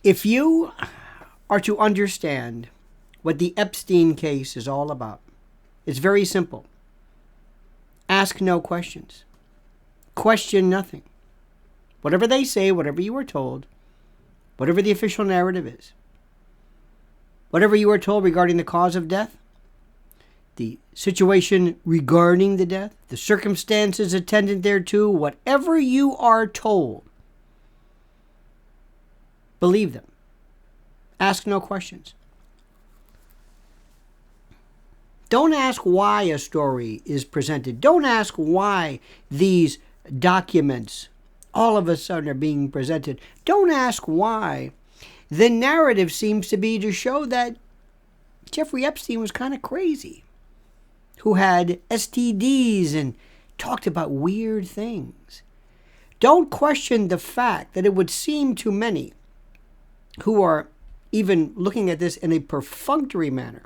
If you are to understand what the Epstein case is all about, it's very simple. Ask no questions. Question nothing. Whatever they say, whatever you are told, whatever the official narrative is, whatever you are told regarding the cause of death, the situation regarding the death, the circumstances attendant thereto, whatever you are told, believe them. Ask no questions. Don't ask why a story is presented. Don't ask why these documents all of a sudden are being presented. Don't ask why the narrative seems to be to show that Jeffrey Epstein was kind of crazy, who had STDs and talked about weird things. Don't question the fact that it would seem to many who are even looking at this in a perfunctory manner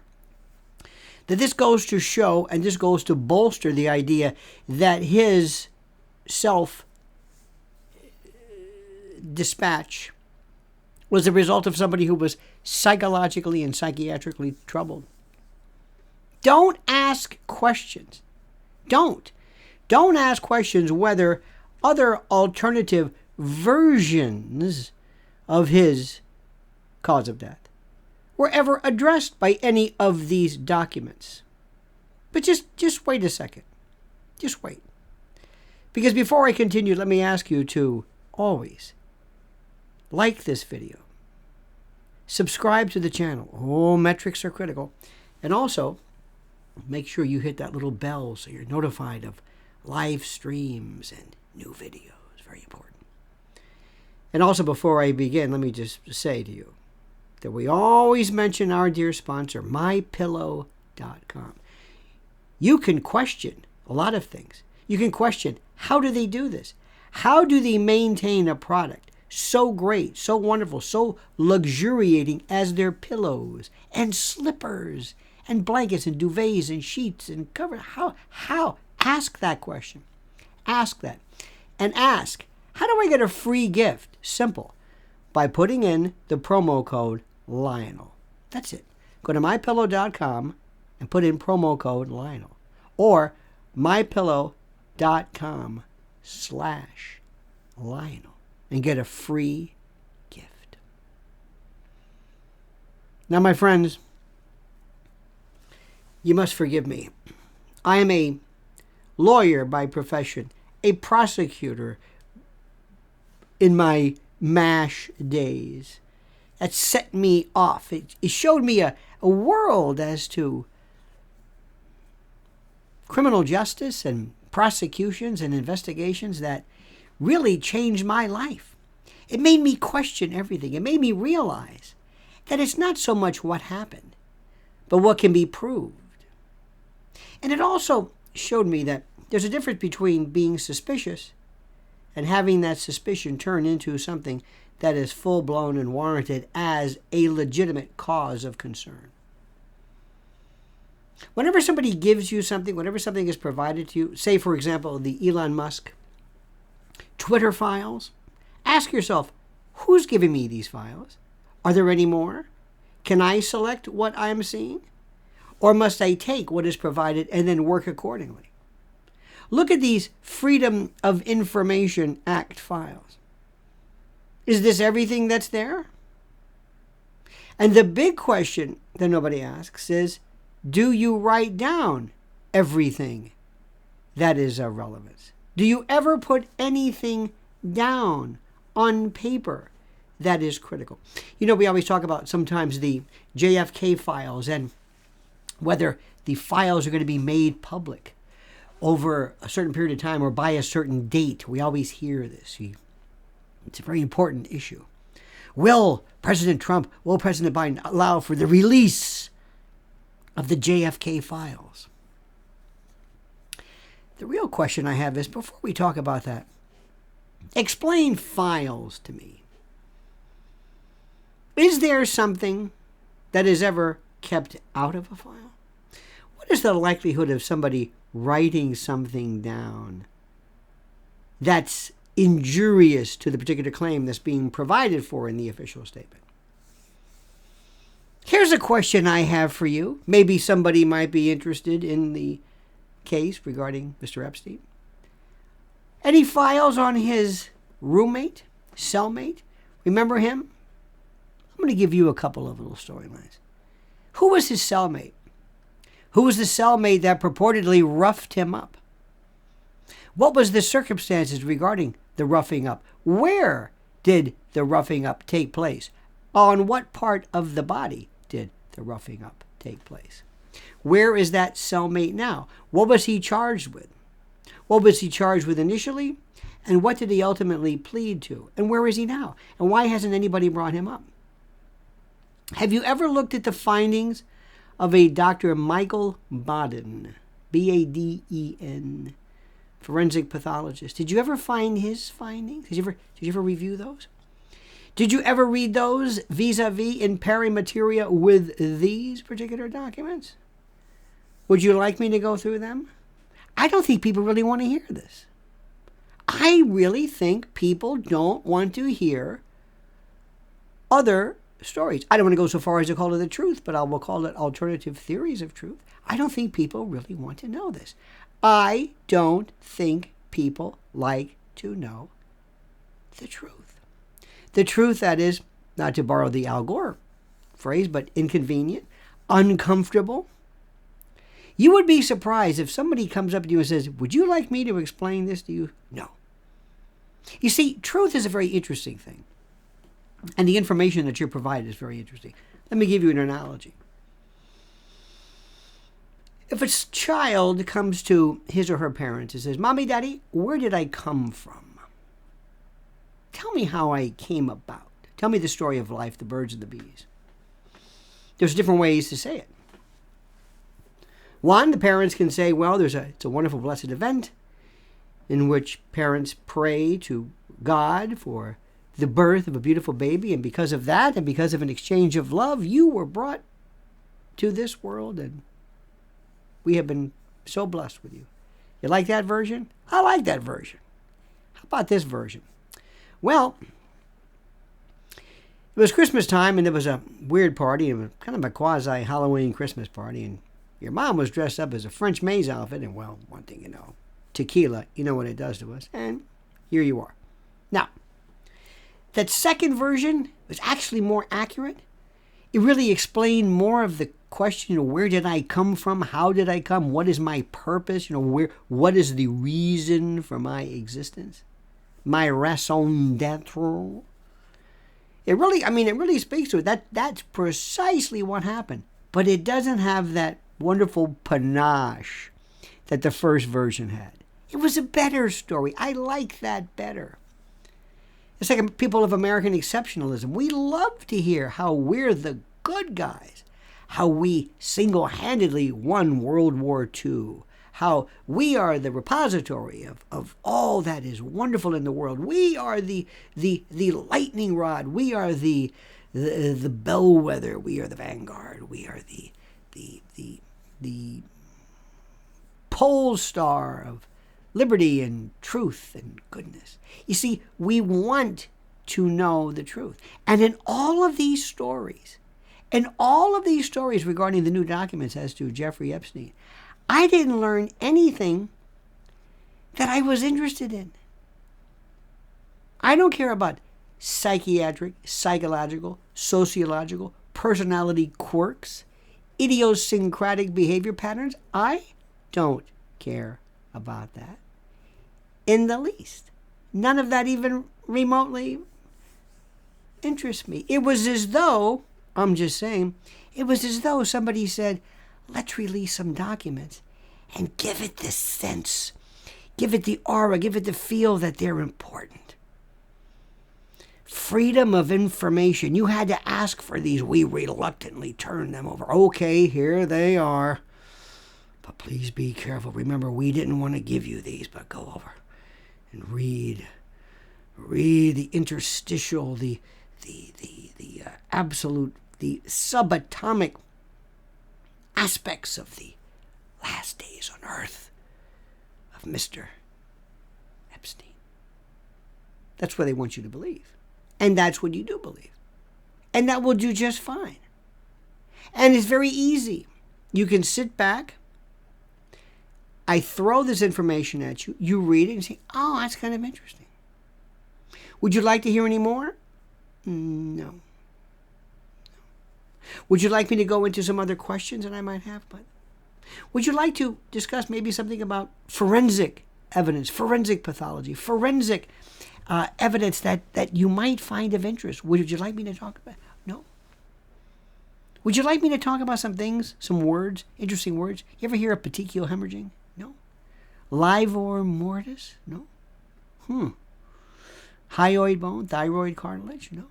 that this goes to show and this goes to bolster the idea that his self-dispatch was the result of somebody who was psychologically and psychiatrically troubled. Don't ask questions. Don't ask questions whether other alternative versions of his cause of death were ever addressed by any of these documents. But just wait a second. Just wait. Because before I continue, let me ask you to always like this video. Subscribe to the channel. Oh, metrics are critical. And also, make sure you hit that little bell so you're notified of live streams and new videos. Very important. And also, before I begin, let me just say to you that we always mention our dear sponsor, MyPillow.com. You can question a lot of things. You can question, how do they do this? How do they maintain a product so great, so wonderful, so luxuriating as their pillows and slippers and blankets and duvets and sheets and covers? How? Ask that question. Ask that. And ask, how do I get a free gift? Simple. By putting in the promo code Lionel. That's it. Go to mypillow.com and put in promo code Lionel. Or mypillow.com/Lionel and get a free gift. Now, my friends, you must forgive me. I am a lawyer by profession, a prosecutor in my MASH days. That set me off. It showed me a world as to criminal justice and prosecutions and investigations that really changed my life. It made me question everything. It made me realize that it's not so much what happened, but what can be proved. And it also showed me that there's a difference between being suspicious and having that suspicion turn into something that is full-blown and warranted as a legitimate cause of concern. Whenever somebody gives you something, whenever something is provided to you, say, for example, the Elon Musk Twitter files, ask yourself, who's giving me these files? Are there any more? Can I select what I'm seeing? Or must I take what is provided and then work accordingly? Look at these Freedom of Information Act files. Is this everything that's there? And the big question that nobody asks is, do you write down everything that is of relevance? Do you ever put anything down on paper that is critical? You know, we always talk about sometimes the JFK files and whether the files are going to be made public over a certain period of time or by a certain date. We always hear this. It's a very important issue. Will President Biden allow for the release of the JFK files? The real question I have is, before we talk about that, explain files to me. Is there something that is ever kept out of a file? What is the likelihood of somebody writing something down that's injurious to the particular claim that's being provided for in the official statement? Here's a question I have for you. Maybe somebody might be interested in the case regarding Mr. Epstein. Any files on his roommate, cellmate? Remember him? I'm going to give you a couple of little storylines. Who was his cellmate? Who was the cellmate that purportedly roughed him up? What was the circumstances regarding the roughing up? Where did the roughing up take place? On what part of the body did the roughing up take place? Where is that cellmate now? What was he charged with? What was he charged with initially? And what did he ultimately plead to? And where is he now? And why hasn't anybody brought him up? Have you ever looked at the findings of a Dr. Michael Baden, B-A-D-E-N, forensic pathologist? Did you ever find his findings? Did you ever review those? Did you ever read those vis-a-vis in pari materia with these particular documents? Would you like me to go through them? I don't think people really want to hear this. I really think people don't want to hear other stories. I don't want to go so far as to call it the truth, but I will call it alternative theories of truth. I don't think people really want to know this. I don't think people like to know the truth. The truth that is, not to borrow the Al Gore phrase, but inconvenient, uncomfortable. You would be surprised if somebody comes up to you and says, would you like me to explain this to you? No. You see, truth is a very interesting thing. And the information that you're provided is very interesting. Let me give you an analogy. If a child comes to his or her parents and says, Mommy, Daddy, where did I come from? Tell me how I came about. Tell me the story of life, the birds and the bees. There's different ways to say it. One, the parents can say, well, it's a wonderful, blessed event in which parents pray to God for the birth of a beautiful baby, and because of that, and because of an exchange of love, you were brought to this world, and we have been so blessed with you. You like that version? I like that version. How about this version? Well, it was Christmas time, and there was a weird party. It was kind of a quasi-Halloween Christmas party, and your mom was dressed up as a French maid's outfit, and, well, one thing you know, tequila, you know what it does to us, and here you are. Now, that second version was actually more accurate. It really explained more of the question, where did I come from? How did I come? What is my purpose? What is the reason for my existence? My raison d'etre? It really speaks to it. That's precisely what happened. But it doesn't have that wonderful panache that the first version had. It was a better story. I like that better. It's like people of American exceptionalism. We love to hear how we're the good guys, how we single-handedly won World War II, how we are the repository of all that is wonderful in the world. We are the lightning rod. We are the bellwether. We are the vanguard. We are the pole star of liberty and truth and goodness. You see, we want to know the truth. And in all of these stories regarding the new documents as to Jeffrey Epstein, I didn't learn anything that I was interested in. I don't care about psychiatric, psychological, sociological, personality quirks, idiosyncratic behavior patterns. I don't care about that in the least. None of that even remotely interests me. It was as though, somebody said, let's release some documents and give it the sense, give it the aura, give it the feel that they're important. Freedom of information. You had to ask for these. We reluctantly turned them over. Okay, here they are. But please be careful. Remember, we didn't want to give you these, but go over and read the interstitial, the absolute, the subatomic aspects of the last days on earth of Mr. Epstein. That's what they want you to believe. And that's what you do believe. And that will do just fine. And it's very easy. You can sit back. I throw this information at you. You read it and say, oh, that's kind of interesting. Would you like to hear any more? No. Would you like me to go into some other questions that I might have? But would you like to discuss maybe something about forensic evidence, forensic pathology, forensic evidence that you might find of interest? Would you like me to talk about it? No. Would you like me to talk about some things, some words, interesting words? You ever hear of petechial hemorrhaging? No. Livor mortis? No. Hyoid bone, thyroid cartilage? No.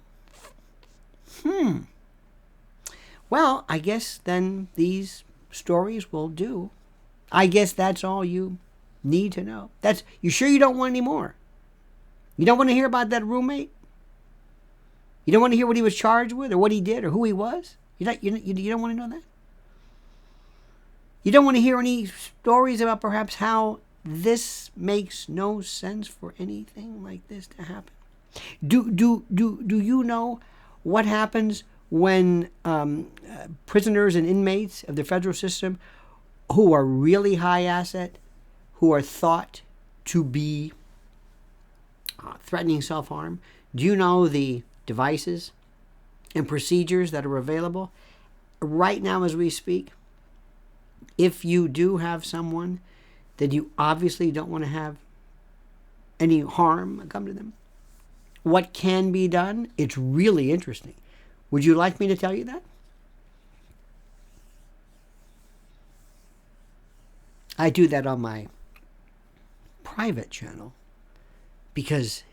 Well, I guess then these stories will do. I guess that's all you need to know. You sure you don't want any more? You don't want to hear about that roommate? You don't want to hear what he was charged with or what he did or who he was? You don't want to know that? You don't want to hear any stories about perhaps how this makes no sense for anything like this to happen? Do you know what happens when prisoners and inmates of the federal system who are really high asset, who are thought to be threatening self-harm, do you know the devices and procedures that are available right now as we speak? If you do have someone that you obviously don't want to have any harm come to them, what can be done? It's really interesting. Would you like me to tell you that? I do that on my private channel because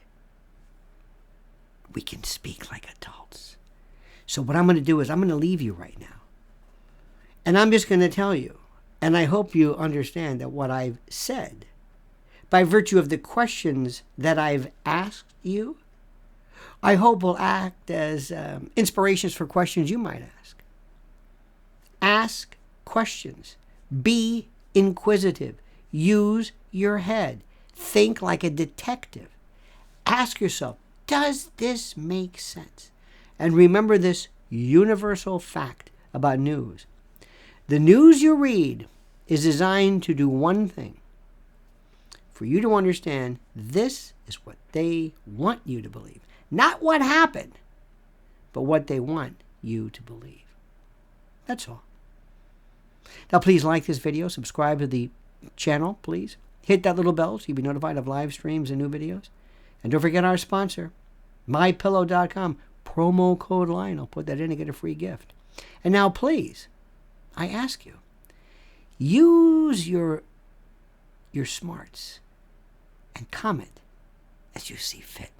we can speak like adults. So what I'm going to do is I'm going to leave you right now. And I'm just going to tell you, and I hope you understand that what I've said, by virtue of the questions that I've asked you, I hope will act as inspirations for questions you might ask. Ask questions. Be inquisitive. Use your head. Think like a detective. Ask yourself, does this make sense? And remember this universal fact about news. The news you read is designed to do one thing. For you to understand this is what they want you to believe. Not what happened, but what they want you to believe. That's all. Now, please like this video. Subscribe to the channel, please. Hit that little bell so you'll be notified of live streams and new videos. And don't forget our sponsor, MyPillow.com. Promo code Lionel. Put that in and get a free gift. And now, please, I ask you, use your smarts and comment as you see fit.